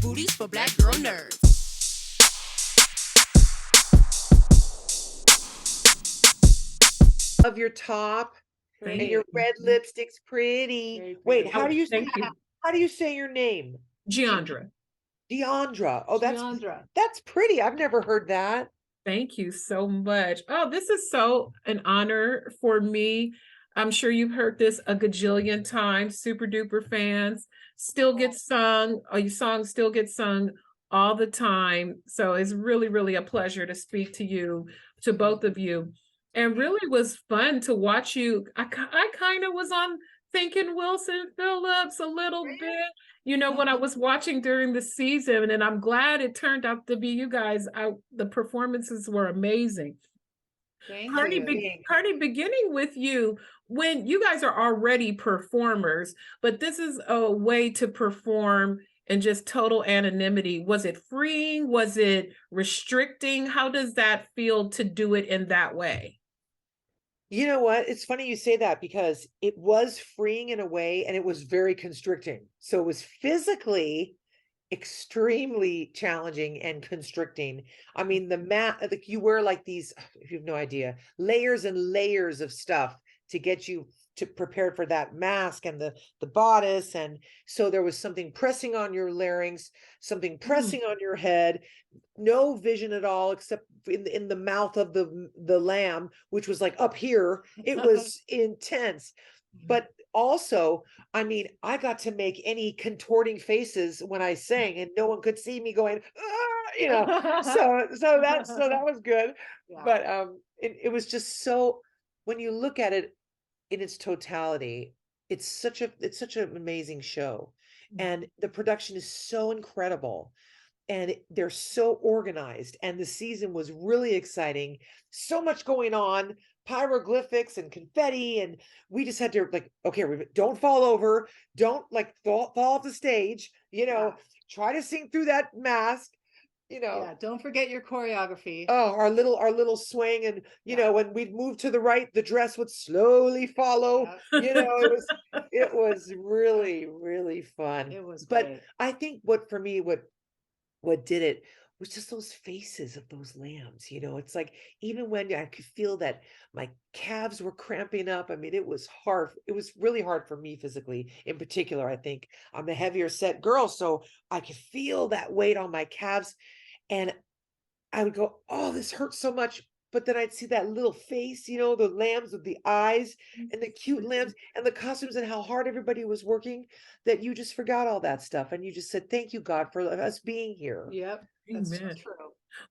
booties for black girl nerds. Of your top Thank and you. your red lipstick's pretty. Very Wait, pretty. how do you Thank you. how do you say your name? Jeandra. Jeandra. Oh, Jeandra. that's pretty. I've never heard that. Thank you so much. Oh, this is so an honor for me. I'm sure you've heard this a gajillion times. Super duper fans still get sung, or your songs still get sung all the time. So it's really, really a pleasure to speak to you, to both of you. And really was fun to watch you. I kind of was on thinking Wilson Phillips a little bit, when I was watching during the season, and I'm glad it turned out to be you guys. The performances were amazing. Thank Cardi, you. Cardi, beginning with you, when you guys are already performers, but this is a way to perform in just total anonymity. Was it freeing? Was it restricting? How does that feel to do it in that way? You know what? It's funny you say that because it was freeing in a way and it was very constricting. So it was physically extremely challenging and constricting. I mean, the mat, like you wear like these, if you have no idea, layers and layers of stuff to get you to prepared for that mask and the bodice. And so there was something pressing on your larynx, something pressing on your head, no vision at all except in the mouth of the lamb, which was like up here. It was intense. But also, I mean, I got to make any contorting faces when I sang, and no one could see me going, ah, so that was good. Yeah. But it was just so, when you look at it in its totality, it's such an amazing show, and the production is so incredible, and they're so organized, and the season was really exciting. So much going on, pyroglyphics and confetti, and we just had to like, okay, don't fall over, don't like fall off the stage, Yeah. try to sing through that mask, Yeah, don't forget your choreography. Oh, our little swing, and when we'd move to the right, the dress would slowly follow. It was really, really fun. It was But great. I think what for me, what did it was just those faces of those lambs. It's like, even when I could feel that my calves were cramping up, I mean, it was hard. It was really hard for me physically, in particular. I think I'm a heavier set girl, so I could feel that weight on my calves, and I would go, oh, this hurts so much. But then I'd see that little face, the lambs with the eyes and the cute lambs and the costumes and how hard everybody was working, that you just forgot all that stuff. And you just said, thank you, God, for us being here. Yep, that's Amen. true.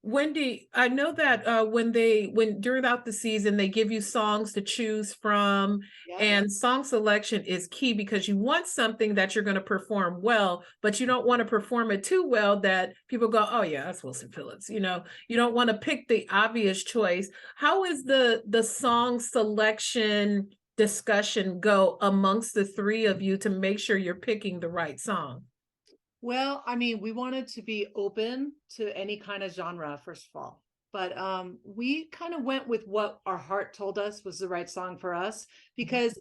Wendy, I know that when throughout the season they give you songs to choose from, Yep. and song selection is key because you want something that you're going to perform well, but you don't want to perform it too well that people go, oh yeah, that's Wilson Phillips. You don't want to pick the obvious choice. How is the song selection discussion go amongst the three of you to make sure you're picking the right song? Well, I mean, we wanted to be open to any kind of genre, first of all. But we kind of went with what our heart told us was the right song for us. Because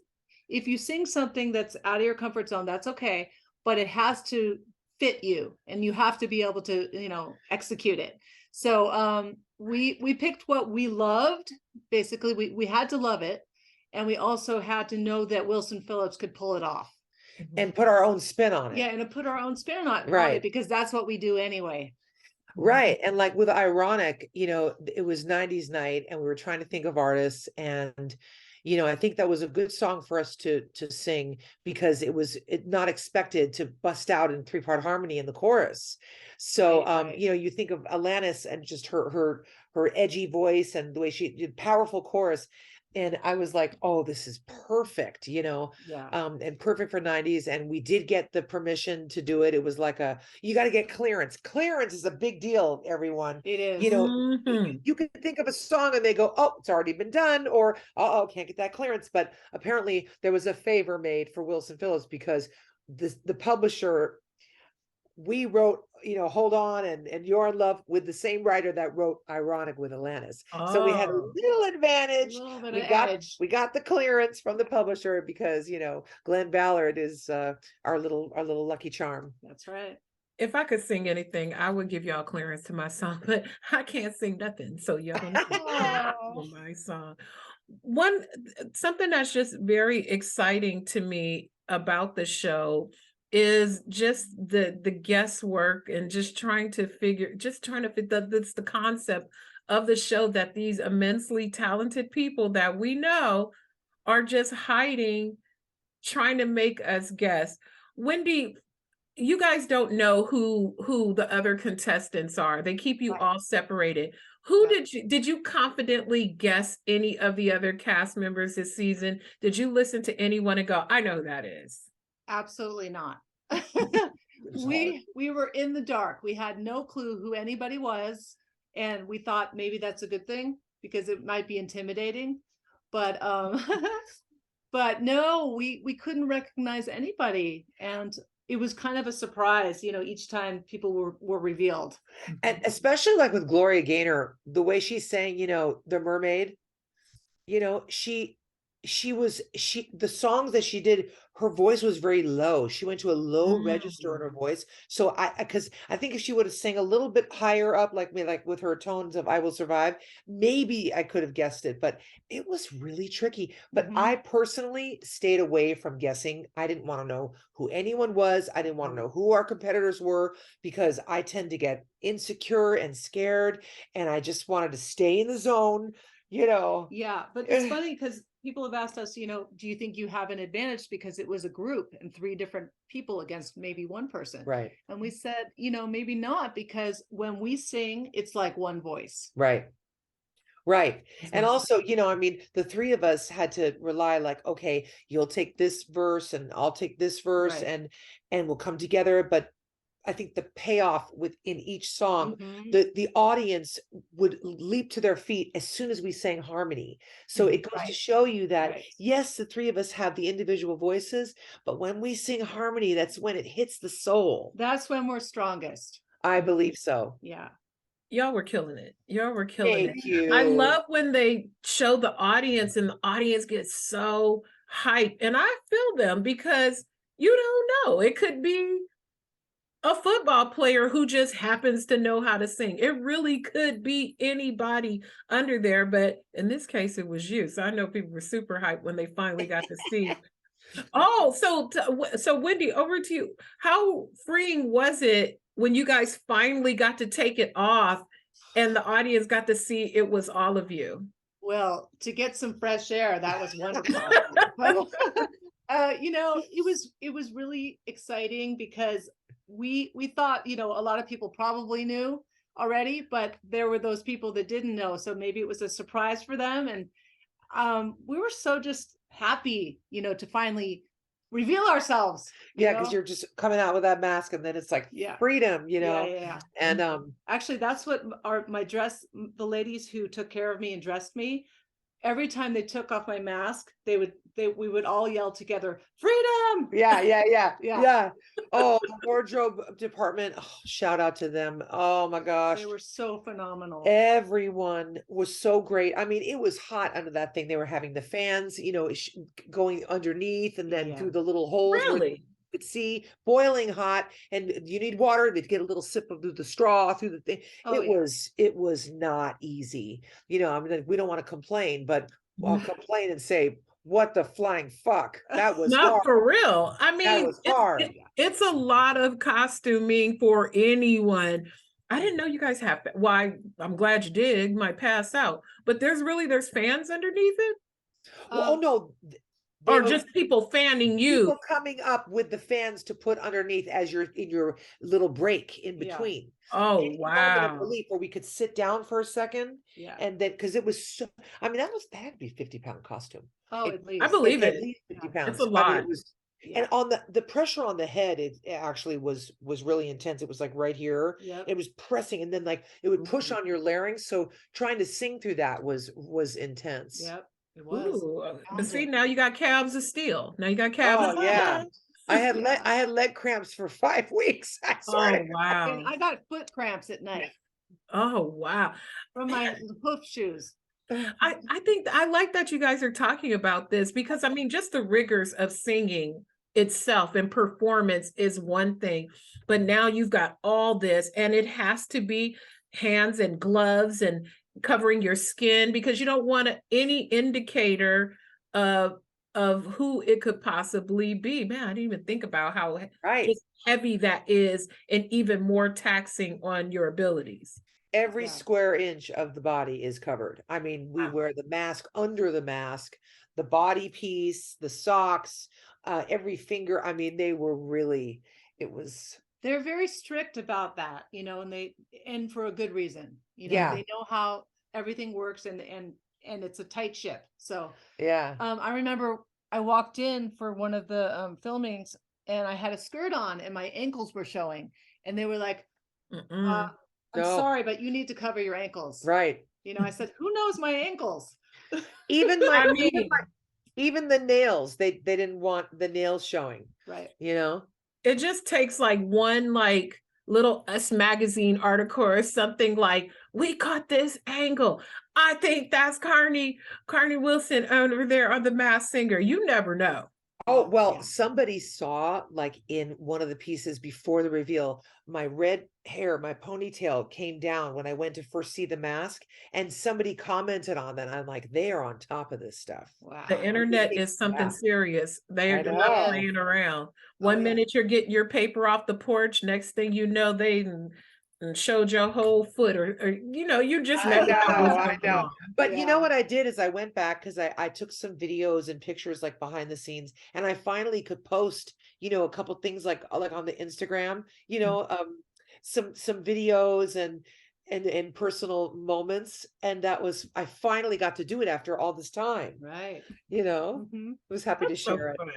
if you sing something that's out of your comfort zone, that's okay. But it has to fit you, and you have to be able to, execute it. So we picked what we loved. Basically, we had to love it. And we also had to know that Wilson Phillips could pull it off. And put our own spin on it. Yeah, and to put our own spin on Right. it, because that's what we do anyway. Right. And like with Ironic, it was 90s night and we were trying to think of artists, and I think that was a good song for us to sing, because it was not expected to bust out in 3-part harmony in the chorus. So Right. you think of Alanis and just her edgy voice and the way she did powerful chorus. And I was like, oh, this is perfect, Yeah. and perfect for 90s. And we did get the permission to do it. It was like you got to get clearance. Clearance is a big deal, everyone. It is. You can think of a song and they go, oh, it's already been done, or, oh, can't get that clearance. But apparently there was a favor made for Wilson Phillips, because the publisher, we wrote, Hold On and You're in Love with the same writer that wrote Ironic with Alanis. So we had a little advantage. We got the clearance from the publisher, because Glenn Ballard is our little lucky charm. That's right. If I could sing anything, I would give y'all clearance to my song, but I can't sing nothing. So y'all gonna sing Oh. my song. Something that's just very exciting to me about the show is just the guesswork and just trying to fit that's the concept of the show, that these immensely talented people that we know are just hiding, trying to make us guess. Wendy, you guys don't know who the other contestants are. They keep you Right. all separated. Who Yeah. did you confidently guess any of the other cast members this season? Did you listen to anyone and go, I know who that is? Absolutely not. We were in the dark. We had no clue who anybody was, and we thought maybe that's a good thing because it might be intimidating. But but no, we couldn't recognize anybody, and it was kind of a surprise, each time people were revealed. And especially like with Gloria Gaynor, the way she sang, the mermaid, the songs that she did, her voice was very low. She went to a low register in her voice. So because I think if she would have sang a little bit higher up, like with her tones of I Will Survive, maybe I could have guessed it, but it was really tricky. But I personally stayed away from guessing. I didn't want to know who anyone was. I didn't want to know who our competitors were, because I tend to get insecure and scared, and I just wanted to stay in the zone. Yeah, but it's funny because people have asked us, do you think you have an advantage because it was a group and 3 different people against maybe one person? Right. And we said, maybe not, because when we sing, it's like one voice. Right. And also, the 3 of us had to rely like, okay, you'll take this verse and I'll take this verse, Right. and we'll come together. But I think the payoff within each song, Mhm. the audience would leap to their feet as soon as we sang harmony. So it goes to Right. show you that, Right. yes, the 3 of us have the individual voices, but when we sing harmony, that's when it hits the soul. That's when we're strongest. I believe so. Yeah. Y'all were killing it. Y'all were killing Thank it. you. I love when they show the audience and the audience gets so hyped, and I feel them, because you don't know. It could be a football player who just happens to know how to sing. It really could be anybody under there, but in this case, it was you. So I know people were super hyped when they finally got to see. Oh, so Wendy, over to you. How freeing was it when you guys finally got to take it off and the audience got to see it was all of you? Well, to get some fresh air, that was wonderful. It was really exciting because we thought, a lot of people probably knew already, but there were those people that didn't know. So maybe it was a surprise for them. And we were so just happy, to finally reveal ourselves. Yeah, because you're just coming out with that mask, and then it's like freedom, Yeah. And actually, that's what the ladies who took care of me and dressed me, every time they took off my mask, we would all yell together, freedom. Yeah. Oh, the wardrobe department, shout out to them. Oh my gosh, they were so phenomenal. Everyone was so great. I mean, it was hot under that thing. They were having the fans, going underneath and then through the little holes. Really? Could see boiling hot, and you need water. They'd get a little sip of the straw through the thing. It was not easy. We don't want to complain, but I'll complain and say, what the flying fuck? That was not hard. For real. I mean, that was hard. It's a lot of costuming for anyone. I didn't know you guys have. Why? I'm glad you did. You might pass out, but there's fans underneath it. Well, no. Or just people fanning you. People coming up with the fans to put underneath as you're in your little break in between. Oh, and wow. Of relief where we could sit down for a second. And then, because it was so, I mean, that had to be 50-pound costume. Oh, at least. I believe it. At least 50 pounds. It's a lot. I mean, it was, and on the pressure on the head, it actually was really intense. It was like right here. It was pressing, and then like it would push on your larynx. So trying to sing through that was intense. Yep. It was. But see, now you got calves of steel. Now you got calves. Oh yeah. I had leg cramps for 5 weeks. Oh wow. And I got foot cramps at night. Oh wow. From my hoof shoes. I think I like that you guys are talking about this, because I mean, just the rigors of singing itself and performance is one thing, but now you've got all this, and it has to be hands and gloves and covering your skin, because you don't want any indicator of who it could possibly be. Man, I didn't even think about how Right. just heavy that is, and even more taxing on your abilities. Every Yeah. square inch of the body is covered. I mean, we Wow. wear the mask under the mask, the body piece, the socks, every finger. I mean, they were really, it was, They're very strict about that, you know, and for a good reason. You know, Yeah. they know how everything works, and it's a tight ship. So yeah. I remember I walked in for one of the filmings, and I had a skirt on and my ankles were showing, and they were like, I'm No. sorry, but you need to cover your ankles. Right. You know, I said, who knows my ankles? Even my, I mean, even the nails, they didn't want the nails showing, Right. you know? it just takes like one like little Us Magazine article or something like, we caught this angle. I think that's Carney Wilson over there on The Masked Singer. You never know. Oh, well, Yeah. somebody saw, like, in one of the pieces before the reveal, my red hair, my ponytail came down when I went to first see the mask, and somebody commented on that. I'm like, they are on top of this stuff. Wow. The internet is something Yeah. serious. They're I not know. playing around. Oh, One yeah. minute you're getting your paper off the porch, next thing you know, they showed your whole foot, or you know, you just I never know what's know, I going know. on. But you know Yeah. what I did is I went back because I took some videos and pictures, like, behind the scenes, and I finally could post, you know, a couple things like on the Instagram, you know, some videos and personal moments, and that was, I finally got to do it after all this time, Right. you know. Mhm. I was happy to That's so share it. fun.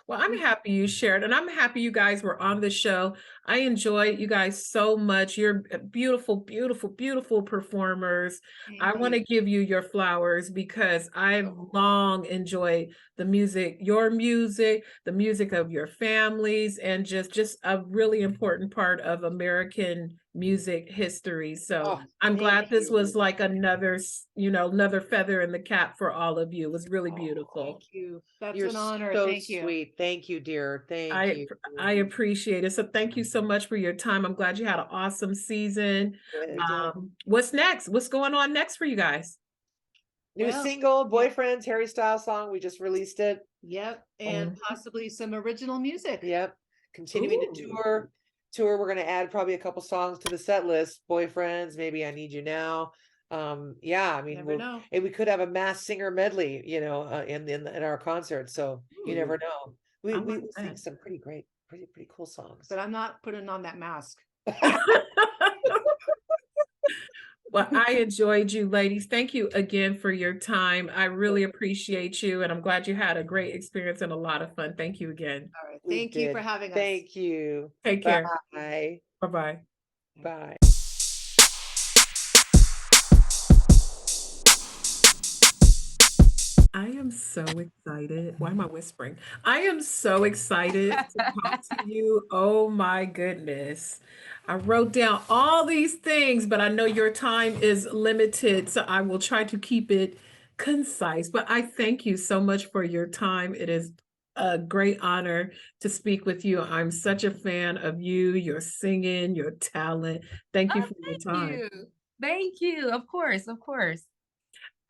Well, I'm happy you shared, and I'm happy you guys were on the show. I enjoy you guys so much. You're beautiful, beautiful, beautiful performers. I Thank want to you. give you your flowers because I've long enjoyed the music, your music, the music of your families, and just a really important part of American music history. So Oh, I'm glad thank this you. was like another, another feather in the cap for all of you. It was really Oh, beautiful. Thank you. That's You're an honor. so Thank you. sweet. Thank you, dear. Thank I you. I appreciate it. So thank you so much for your time. I'm glad you had an awesome season. Good. What's next? What's going on next for you guys? New Well, single, Boyfriends, Harry Styles song. We just released it. Yep. And possibly some original music. Yep. Continuing to Ooh. tour. We're going to add probably a couple songs to the set list. Boyfriends, maybe I Need You Now. Yeah, I mean, Never know. we could have a Masked Singer medley, you know, in our concert. So you never know. I We like sing that. some pretty great, pretty cool songs. But I'm not putting on that mask. Well, I enjoyed you, ladies. Thank you again for your time. I really appreciate you, and I'm glad you had a great experience and a lot of fun. Thank you again. All right. We Thank you for did. having us. Thank you. Take care. Bye. Bye-bye. Bye. I am so excited. Why am I whispering? I am so excited to talk to you. Oh my goodness. I wrote down all these things, but I know your time is limited, so I will try to keep it concise. But I thank you so much for your time. It is a great honor to speak with you. I'm such a fan of you, your singing, your talent. Thank you for your time. Thank you. Of course, of course.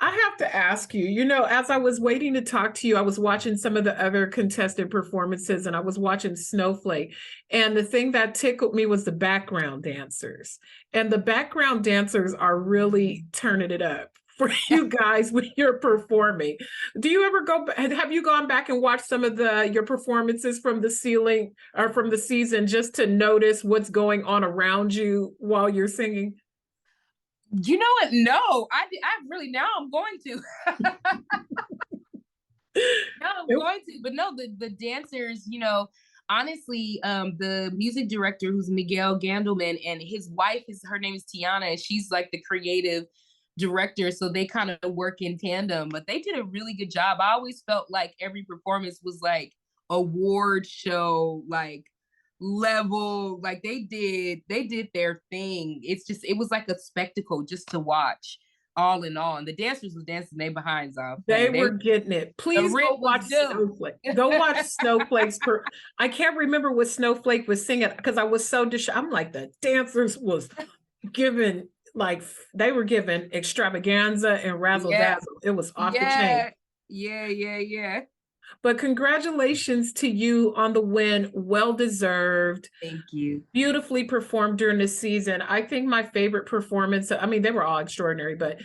I have to ask you, as I was waiting to talk to you, I was watching some of the other contested performances and I was watching Snowflake. And the thing that tickled me was the background dancers. And the background dancers are really turning it up for you guys when you're performing. Do you ever have you gone back and watched some of your performances from the ceiling or from the season just to notice what's going on around you while you're singing? You know what? No, I really, now I'm going to. Now I'm going to, but no, the dancers, honestly, the music director, who's Miguel Gandelman, and his wife, her name is Tiana, and she's like the creative director, so they kind of work in tandem, but they did a really good job. I always felt like every performance was like award show, like level, like they did their thing. It was like a spectacle just to watch. all in all. And the dancers were dancing their behinds off. They were getting it. Please go watch Snowflake. Go watch Snowflake's I can't remember what Snowflake was singing because I was so I'm like, the dancers was giving, like, they were giving extravaganza and razzle dazzle. It was off the chain. Yeah. But congratulations to you on the win. Well deserved. Thank you. Beautifully performed during the season. I think my favorite performance, I mean, they were all extraordinary, but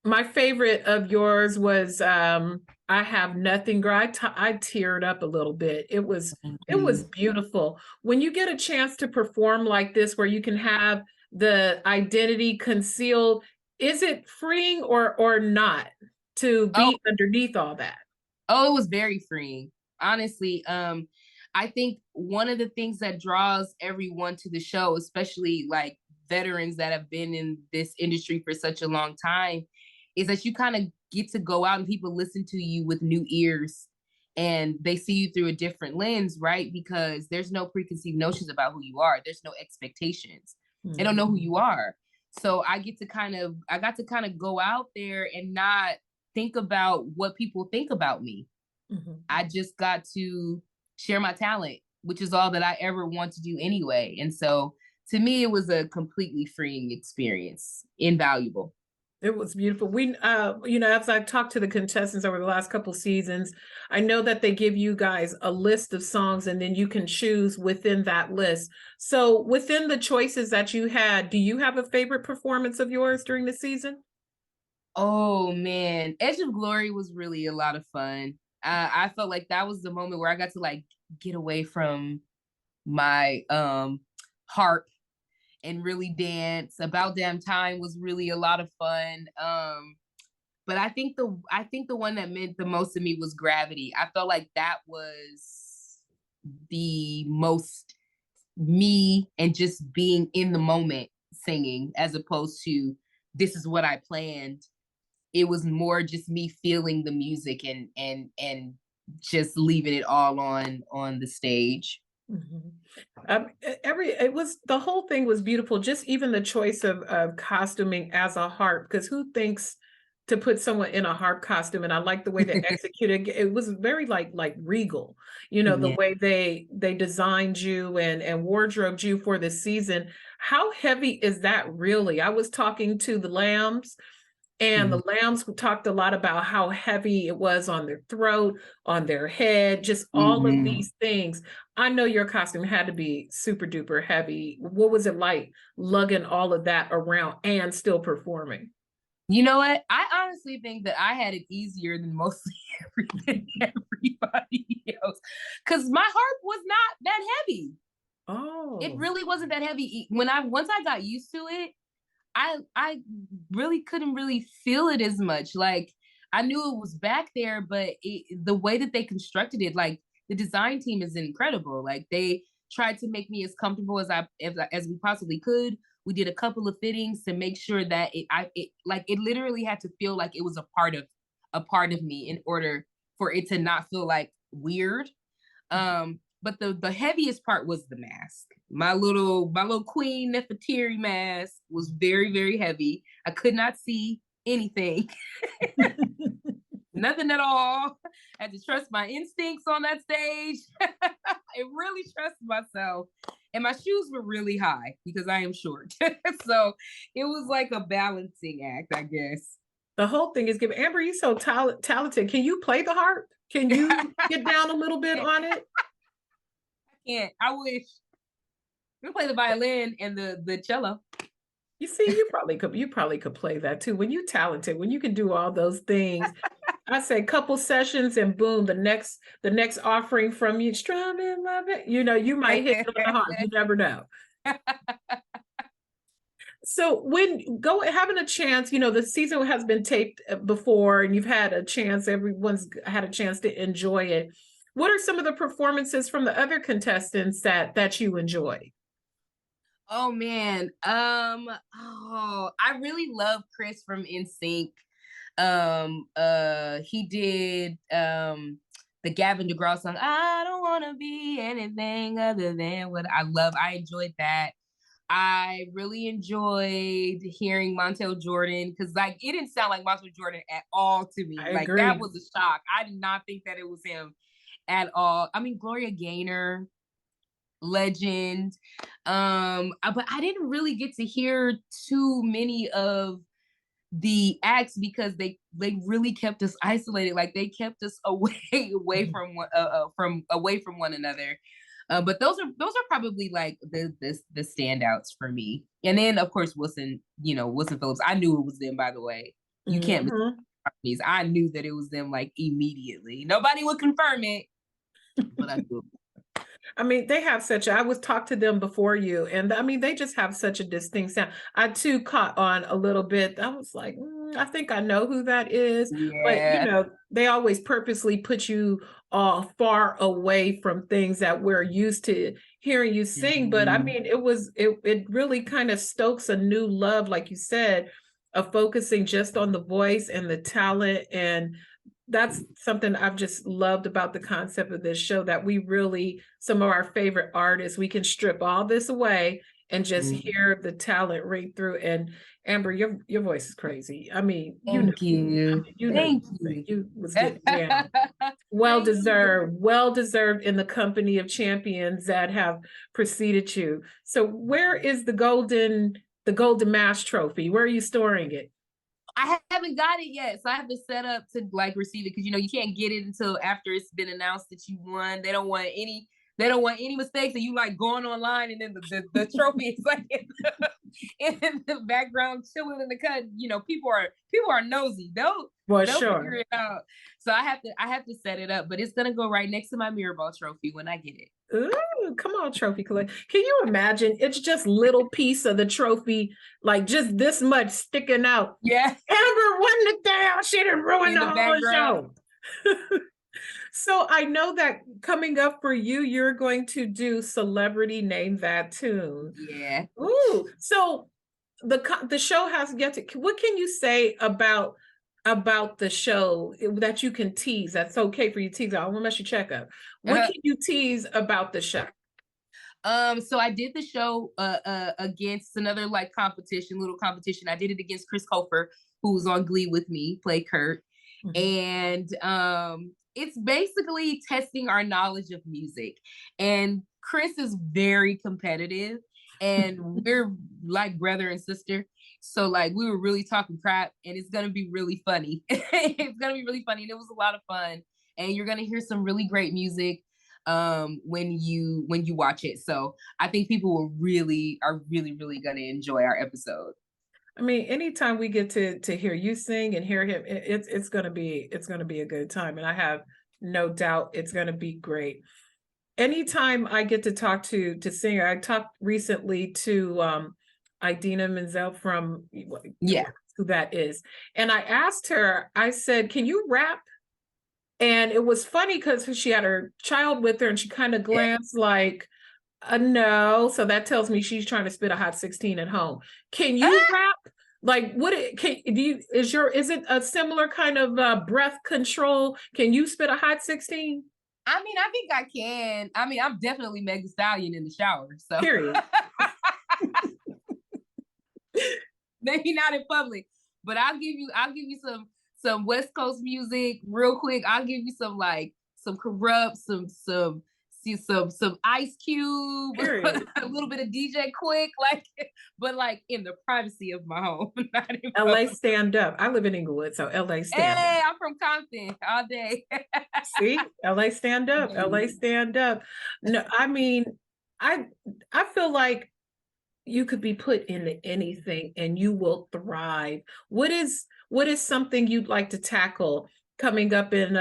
my favorite of yours was I Have Nothing. I teared up a little bit. It was beautiful. When you get a chance to perform like this, where you can have the identity concealed, is it freeing or not to be underneath all that? Oh, it was very freeing. Honestly, I think one of the things that draws everyone to the show, especially like veterans that have been in this industry for such a long time, is that you kind of get to go out and people listen to you with new ears and they see you through a different lens, right? Because there's no preconceived notions about who you are. There's no expectations. Mm-hmm. They don't know who you are. So I got to kind of go out there and not think about what people think about me. Mm-hmm. I just got to share my talent, which is all that I ever want to do anyway. And so to me, it was a completely freeing experience, invaluable. It was beautiful. We, as I talked to the contestants over the last couple seasons, I know that they give you guys a list of songs and then you can choose within that list. So within the choices that you had, do you have a favorite performance of yours during the season? Oh man, Edge of Glory was really a lot of fun. I felt like that was the moment where I got to like get away from my harp and really dance. About Damn Time was really a lot of fun. But I think the one that meant the most to me was Gravity. I felt like that was the most me and just being in the moment singing, as opposed to this is what I planned. It was more just me feeling the music and just leaving it all on the stage. Mm-hmm. The whole thing was beautiful. Just even the choice of costuming as a harp, because who thinks to put someone in a harp costume? And I like the way they executed. It was very like regal, the way they designed you and wardrobed you for the season. How heavy is that really? I was talking to the Lambs. And the Lambs talked a lot about how heavy it was on their throat, on their head, just all of these things. I know your costume had to be super duper heavy. What was it like lugging all of that around and still performing? You know what? I honestly think that I had it easier than mostly everybody else, because my harp was not that heavy. Oh, it really wasn't that heavy. Once I got used to it, I really couldn't really feel it as much. Like, I knew it was back there, but the way that they constructed it, like the design team is incredible. Like, they tried to make me as comfortable as we possibly could. We did a couple of fittings to make sure that it literally had to feel like it was a part of me in order for it to not feel like weird. But the heaviest part was the mask. My little Queen Nefertiti mask was very, very heavy. I could not see anything. Nothing at all. I had to trust my instincts on that stage. I really trusted myself. And my shoes were really high because I am short. So it was like a balancing act, I guess. The whole thing is giving. Amber, you're so talented. Can you play the harp? Can you get down a little bit on it? Can't. I wish. We play the violin and the cello. You see, you probably could play that too. When you're talented, when you can do all those things, I say couple sessions and boom, the next offering from you, strumming, love it. You might hit it on the heart. You never know. So having a chance, the season has been taped before, and you've had a chance. Everyone's had a chance to enjoy it. What are some of the performances from the other contestants that you enjoy? Oh man. I really love Chris from NSYNC. He did the Gavin DeGraw song, I Don't Want to Be Anything Other Than What I Love. I enjoyed that. I really enjoyed hearing Montel Jordan because like it didn't sound like Montel Jordan at all to me. I Like that agree. was a shock. I did not think that it was him at all. I mean, Gloria Gaynor, legend. But I didn't really get to hear too many of the acts because they really kept us isolated. Like they kept us away from one another. But those are probably like the standouts for me. And then of course Wilson Phillips. I knew it was them, by the way. You can't miss these. I knew that it was them like immediately. Nobody would confirm it, but I knew it. I mean, they have I was talked to them before you, and I mean, they just have such a distinct sound. I too caught on a little bit. I was like, I think I know who that is. Yeah. But, they always purposely put you far away from things that we're used to hearing you sing. But I mean, it really kind of stokes a new love, like you said, of focusing just on the voice and the talent. And that's something I've just loved about the concept of this show, that we really, some of our favorite artists, we can strip all this away and just hear the talent ring through. And Amber, your voice is crazy. I mean, Thank you. Thank you. You was getting down. Well deserved in the company of champions that have preceded you. So where is the Golden Mask trophy? Where are you storing it? I haven't got it yet, so I have to set up to like receive it because you can't get it until after it's been announced that you won. They don't want any mistakes, and you like going online and then the trophy is like in the background chilling in the cut. People are nosy. They'll figure it out. So I have to set it up, but it's gonna go right next to my Mirrorball trophy when I get it. Ooh, come on, trophy collect. Can you imagine? It's just little piece of the trophy, like just this much sticking out. Yeah. Amber won the down. She didn't ruin the whole show. So I know that coming up for you, you're going to do Celebrity Name That Tune. Yeah. Ooh. So the show has yet to. What can you say about the show that you can tease? That's okay for you to tease. I won't mess your check up. What can you tease about the show? So I did the show against another like little competition. I did it against Chris Colfer, who was on Glee with me, play Kurt. And it's basically testing our knowledge of music. And Chris is very competitive, and we're like brother and sister. So like we were really talking crap, and it's gonna be really funny. It's gonna be really funny, and it was a lot of fun. And you're gonna hear some really great music when you watch it. So I think people are really gonna enjoy our episode. I mean, anytime we get to hear you sing and hear him, it's gonna be a good time, and I have no doubt it's gonna be great. Anytime I get to talk to singer, I talked recently to Idina Menzel from who that is, and I asked her. I said, "Can you rap?" And it was funny because she had her child with her, and she kind of glanced like, no. So that tells me she's trying to spit a hot 16 at home. Can you rap? Like, is it a similar kind of breath control? Can you spit a hot 16? I mean, I think I can. I mean, I'm definitely Meg Thee Stallion in the shower. So period. Maybe not in public, but I'll give you some West Coast music real quick. I'll give you some Corrupt, some Ice Cube, a little bit of DJ Quick, but in the privacy of my home. LA stand up. I live in Inglewood, so LA stand up. Hey, I'm from Compton all day. See, LA stand up. LA stand up. No, I mean, I feel like you could be put into anything and you will thrive. What is something you'd like to tackle coming up in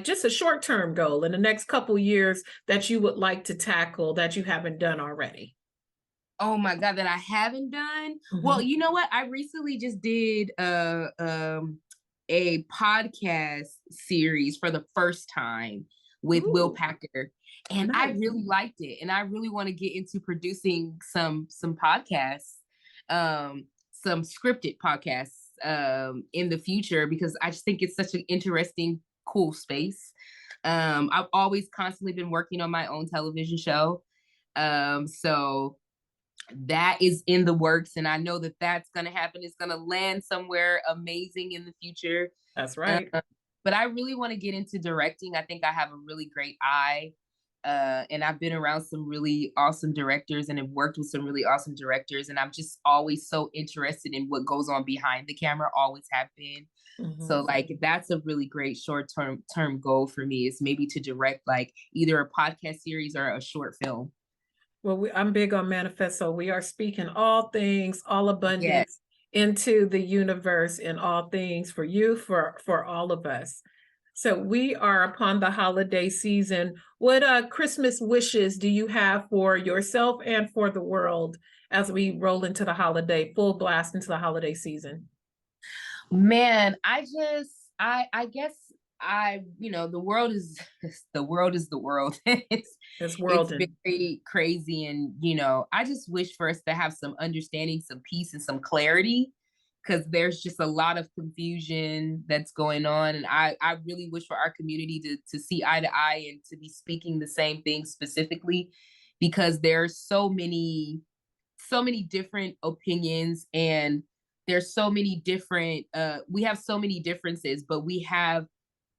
just a short-term goal in the next couple years that you would like to tackle that you haven't done already? Oh my God, that I haven't done? Well, you know what? I recently just did a podcast series for the first time with Will Packer. And nice. I really liked it. And I really want to get into producing some podcasts, some scripted podcasts in the future, because I just think it's such an interesting, cool space. I've always constantly been working on my own television show. So that is in the works, and I know that that's going to happen. It's going to land somewhere amazing in the future. That's right. But I really want to get into directing. I think I have a really great eye. And I've been around some really awesome directors and have worked with some really awesome directors. And I'm just always so interested in what goes on behind the camera, always have been. So like that's a really great short-term goal for me, is maybe to direct like either a podcast series or a short film. Well, I'm big on manifesto. We are speaking all things, all abundance into the universe, and all things for you, for all of us. So we are upon the holiday season. What Christmas wishes do you have for yourself and for the world as we roll into the holiday, full blast into the holiday season? Man, I guess the world is the world. It's very crazy, and I just wish for us to have some understanding, some peace, and some clarity, because there's just a lot of confusion that's going on, and I really wish for our community to see eye to eye and to be speaking the same thing specifically, because there's so many different opinions, and there's so many different we have so many differences, but we have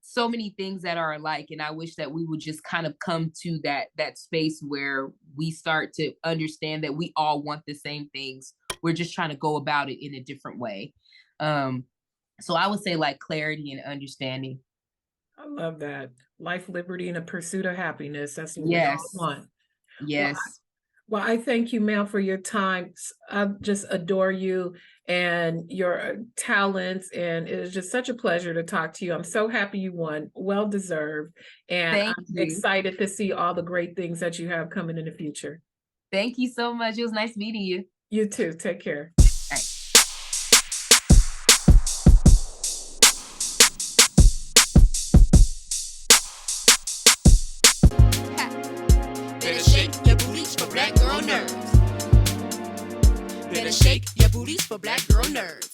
so many things that are alike. And I wish that we would just kind of come to that space where we start to understand that we all want the same things. We're just trying to go about it in a different way. So I would say like clarity and understanding. I love that. Life, liberty, and a pursuit of happiness. That's what we all want. Yes. Well, I thank you, Mel, for your time. I just adore you and your talents, and it is just such a pleasure to talk to you. I'm so happy you won. Well deserved. And I'm excited to see all the great things that you have coming in the future. Thank you so much. It was nice meeting you. You too. Take care. Better shake your booties for black girl nerves.